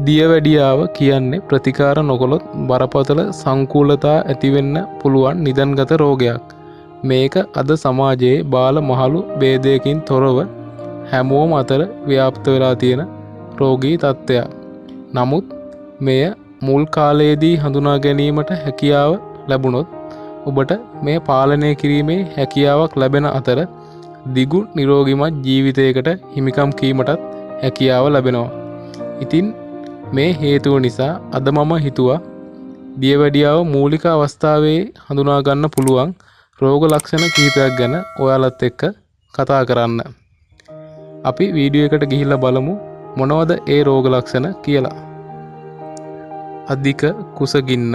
දියවැඩියාව කියන්නේ ප්‍රතිකාර නොකළොත් බරපතල සංකූලතා ඇතිවෙන්න පුළුවන් නිදන්ගත රෝගයක්. මේක අද සමාජයේ බාල මහලු ભેදයකින් තොරව හැමෝම අතර ව්‍යාප්ත වෙලා තියෙන රෝගී තත්ත්වයක්. නමුත් මෙය මුල් කාලයේදී හඳුනා ගැනීමට හැකියාව ලැබුණොත් ඔබට මේ පාලනය කිරීමේ හැකියාවක් ලැබෙන අතර දිගු නිරෝගිමත් ජීවිතයකට හිමිකම් කීමටත් හැකියාව ලැබෙනවා. ඉතින් මේ හේතුව නිසා අද මම හිතුවා දියවැඩියාව මූලික අවස්ථාවේ හඳුනා ගන්න පුළුවන් රෝග ලක්ෂණ කිහිපයක් ගැන ඔයාලත් එක්ක කතා කරන්න. අපි වීඩියෝ එකට ගිහිල්ලා බලමු මොනවද ඒ රෝග ලක්ෂණ කියලා. අධික කුසගින්න.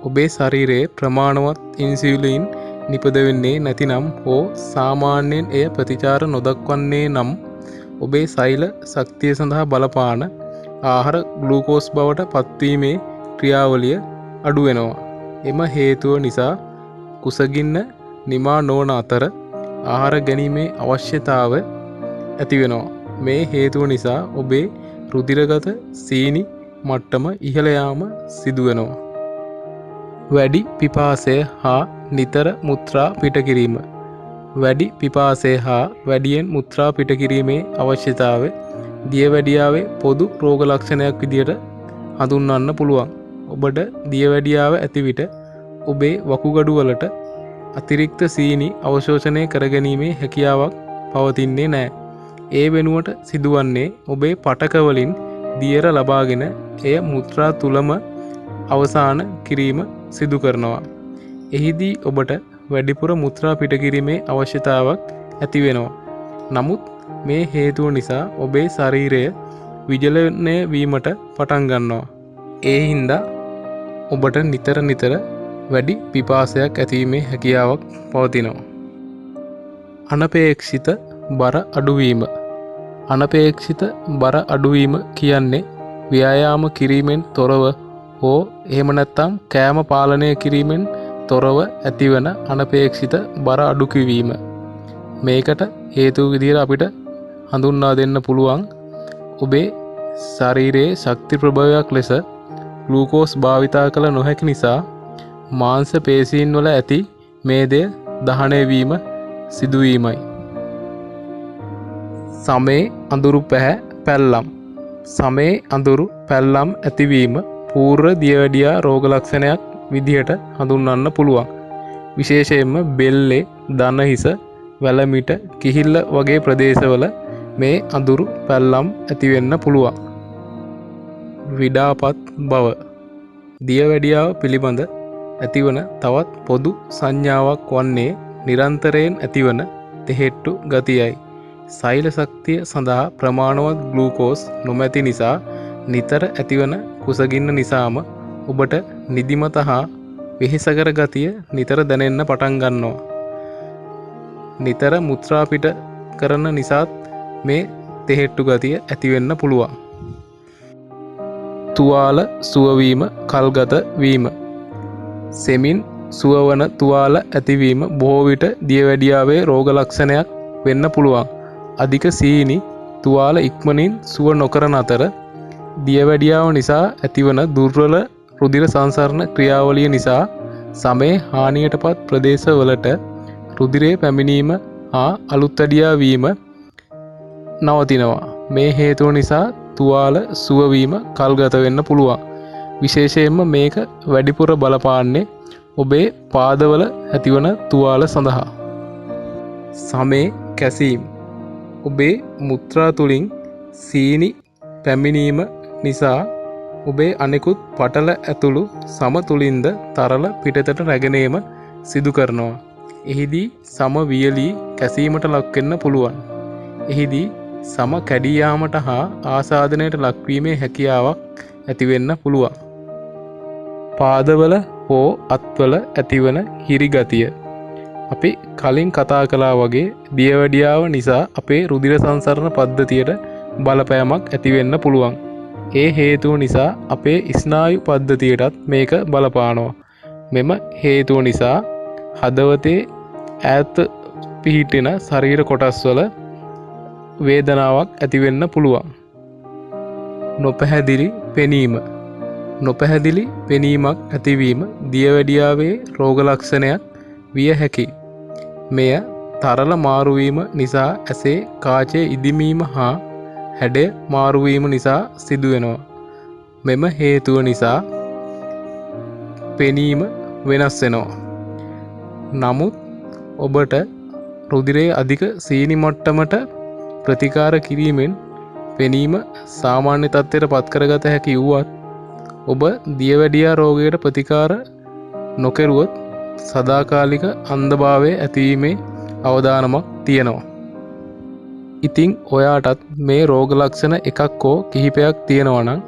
ඔබේ ශරීරයේ ප්‍රමාණවත් ඉන්සියුලින් නිපද වෙන්නේ නැතිනම් හෝ සාමාන්‍යයෙන් එය ප්‍රතිචාර නොදක්වන්නේ නම් ඔබේ සෛල ශක්තිය සඳහා බලපාන ආහාර ග්ලූකෝස් බවට පත්වීමේ ක්‍රියාවලිය අඩු වෙනවා. එම හේතුව නිසා කුසගින්න නිමා නොවන අතර ආහාර ගැනීමේ අවශ්‍යතාව ඇති වෙනවා. මේ හේතුව නිසා ඔබේ රුධිරගත සීනි මට්ටම ඉහළ යාම සිදු වෙනවා. වැඩි පිපාසය හා නිතර මුත්‍රා පිට කිරීම. වැඩි පිපාසය හා වැඩියෙන් මුත්‍රා පිට කිරීමේ අවශ්‍යතාවය දියවැඩියාවේ පොදු රෝග ලක්ෂණයක් විදියට හඳුන්වන්න පුළුවන්. ඔබට දියවැඩියාව ඇති විට ඔබේ වකුගඩු වලට අතිරික්ත සීනි අවශෝෂණය කරගැනීමේ හැකියාවක් පවතින්නේ නැහැ. ඒ වෙනුවට සිදුවන්නේ ඔබේ පටක වලින් දියර ලබාගෙන එය මුත්‍රා තුලම අවසාන කිරීම සිදු කරනවා. එහිදී ඔබට වැඩිපුර මුත්‍රා පිට කිරීමේ අවශ්‍යතාවක් ඇති වෙනවා. නමුත් මේ හේතුව නිසා ඔබේ ශරීරය විජලනය වීමට පටන් ගන්නවා. ඒ හින්දා ඔබට නිතර වැඩි පිපාසයක් ඇතිවීමේ හැකියාවක් පවතිනවා. අනපේක්ෂිත බර අඩුවීම. අනපේක්ෂිත බර අඩුවීම කියන්නේ ව්‍යායාම කිරීමෙන් තොරව හෝ එහෙම නැත්නම් කෑම පාලනය කිරීමෙන් තොරව ඇතිවන අනපේක්ෂිත බර අඩු කිවීම. මේකට හේතු විදිහට අපිට හඳුන්වා දෙන්න පුළුවන් ඔබේ ශරීරයේ ශක්ති ප්‍රභවයක් ලෙස ග්ලූකෝස් භාවිතා කළ නොහැකි නිසා මාංශ පේශීන් වල ඇති මේදය දහනය වීම සිදුවීමයි. සමේ අඳුරු පැහැ පැල්ලම්. සමේ අඳුරු පැල්ලම් ඇතිවීම පූර්ව දියවැඩියා රෝග ලක්ෂණයක් විදිහට හඳුන්වන්න පුළුවන්. විශේෂයෙන්ම බෙල්ලේ, දණහිස, වැලමිට, කිහිල්ල වගේ ප්‍රදේශවල මේ අඳුරු පැල්ලම් ඇතිවෙන්න පුළුවන්. විඩාපත් බව. දියවැඩියාව පිළිබඳ ඇතිවන තවත් පොදු සංඥාවක් වන්නේ නිරන්තරයෙන් ඇතිවන තෙහෙට්ටු ගතියයි. සෛල ශක්තිය සඳහා ප්‍රමාණවත් ග්ලූකෝස් නොමැති නිසා නිතර ඇතිවන කුසගින්න නිසාම ඔබට නිදිමත හා වෙහෙසකර ගතිය නිතර දැනෙන්න පටන් ගන්නවා. නිතර මුත්‍රා පිට කරන නිසාත් මේ තෙහෙට්ටු ගතිය ඇතිවෙන්න පුළුවන්. තුවාල සුවවීම කල්ගත වීම. සෙමින් සුවවන තුවාල ඇතිවීම බොහෝ විට දියවැඩියාවේ රෝග ලක්ෂණයක් වෙන්න පුළුවන්. අධික සීනි තුවාල ඉක්මනින් සුව නොකරන අතර දියවැඩියාව නිසා ඇතිවන දුර්වල රුධිර සංසරණ ක්‍රියාවලිය නිසා සමේ හානියටපත් ප්‍රදේශවලට රුධිරයේ පැමිණීම හා අලුත්වැඩියා වීම නවතිනවා. මේ හේතුව නිසා තුවාල සුවවීම කල්ගත වෙන්න පුළුවන්. විශේෂයෙන්ම මේක වැඩිපුර බලපාන්නේ ඔබේ පාදවල ඇතිවන තුවාල සඳහා. සමේ කැසීම්. ඔබේ මුත්‍රා තුලින් සීනි පැමිණීම නිසා ඔබේ අනෙකුත් පටල ඇතුළු සම තුලින්ද තරල පිටතට රැගෙන ඒම සිදු කරනවා. එහිදී සම වියලී කැසීමට ලක් වෙන්න පුළුවන්. එහිදී සම කැඩී යාමට හා ආසාදනයට ලක්වීමේ හැකියාවක් ඇති වෙන්න පුළුවන්. පාදවල හෝ අත්වල ඇතිවන හිරි ගතිය. අපි කලින් කතා කළා වගේ දියවැඩියාව නිසා අපේ රුධිර සංසරණ පද්ධතියට බලපෑමක් ඇති වෙන්න පුළුවන්. ඒ හේතුව නිසා අපේ ස්නායු පද්ධතියටත් මේක බලපානවා. මෙම හේතුව නිසා හදවතේ ඈත පිහිටෙන ශරීර කොටස්වල වේදනාවක් ඇති වෙන්න පුළුවන්. නොපැහැදිලි පෙනීම. නොපැහැදිලි පෙනීමක් ඇතිවීම දියවැඩියාවේ රෝග ලක්ෂණයක් විය හැකියි. මෙය තරල මාරුවීම නිසා ඇසේ කාචය ඉදිමීම හා හැඩය මාරුවීම නිසා සිදුවෙනවා. මෙම හේතුව නිසා පෙනීම වෙනස් වෙනවා. නමුත් ඔබට රුධිරයේ අධික සීනි මට්ටමට ප්‍රතිකාර කිරීමෙන් පෙනීම සාමාන්‍ය තත්ත්වයට පත්කරගත හැකි වුවත් ඔබ දියවැඩියා රෝගයට ප්‍රතිකාර නොකෙරුවොත් සදාකාලික අන්ධභාවය ඇතිවීමේ අවදානමක් තියෙනවා. ඉතිං ඔයාටත් මේ රෝග ලක්ෂණ එකක් හෝ කිහිපයක් තියෙනවා නම්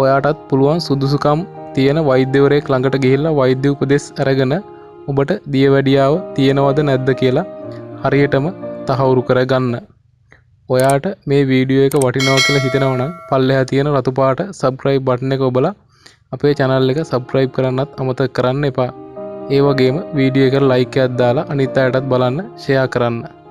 ඔයාටත් පුළුවන් සුදුසුකම් තියෙන වෛද්‍යවරයෙක් ළඟට ගිහිල්ලා වෛද්‍ය උපදෙස් අරගෙන ඔබට දියවැඩියාව තියෙනවද නැද්ද කියලා හරියටම තහවුරු කරගන්න. ඔයාට මේ වීඩියෝ එක වටිනවා කියලා හිතෙනවා නම් පල්ලෙහා තියෙන රතු පාට subscribe button එක ඔබලා අපේ channel එක subscribe කරන්නත් අමතක කරන්න එපා. ඒ වගේම වීඩියෝ එකට like එකක් දාලා අනිත් අයටත් බලන්න share කරන්න.